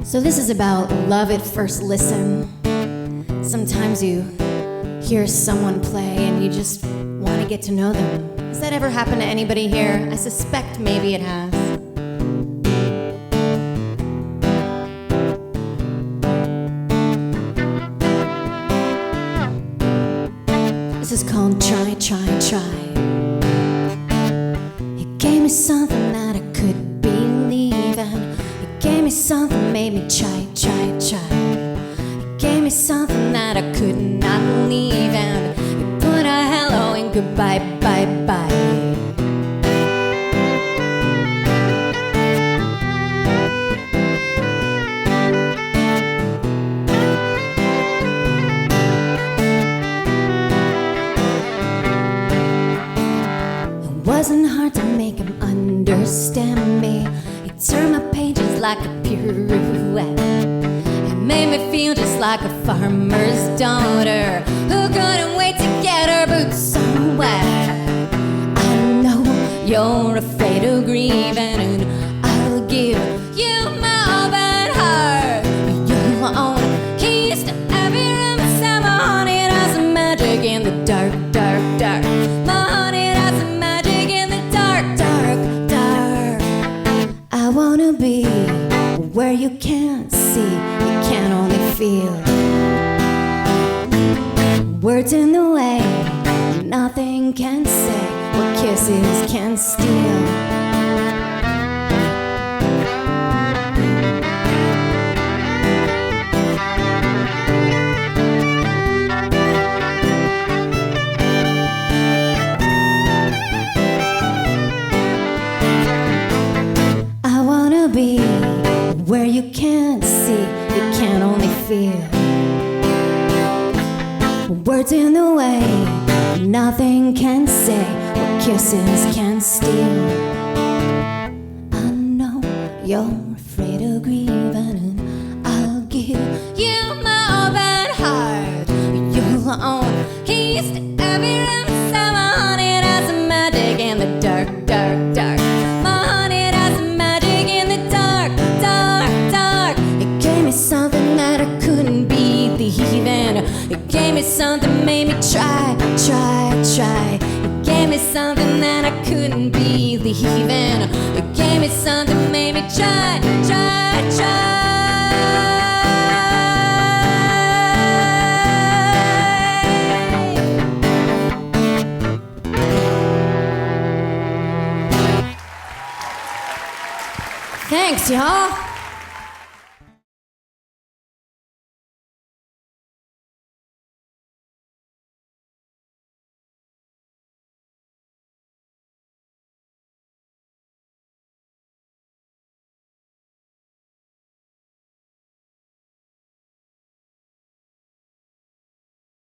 So this is about love at first listen. Sometimes you hear someone play and you just want to get to know them. Has that ever happened to anybody here? I suspect maybe it has. This is called Try, Try, Try. It gave me something that I could believe in. It gave me something, made me try, try, try. It gave me something that I could not believe in. It put a hello and goodbye, bye, bye. It wasn't hard to make him understand me. He turned my pages like a pirouette. It made me feel just like a farmer's daughter who couldn't wait to get her boots so wet. I know you're afraid of grieving, and I'll give you my open heart. You'll own keys to every room inside my honey. It has some magic in the dark, dark, dark. My honey, it has some magic in the dark, dark, dark. I wanna be where you can't see, you can only feel. Words in the way, nothing can say what kisses can steal. I wanna be where you can't see, you can only feel. Words in the way, nothing can say what kisses can steal. I know you're afraid of grieving, and I'll give you my open heart. You'll own keys to every room inside my honey. It has some magic in the dark, dark, dark. My honey, it has some magic in the dark, dark, dark. It gave me something that I couldn't believe in. It gave me something, made me try, try, try. It gave me something that I couldn't believe in. It gave me something, made me try, try, try. Thanks, y'all.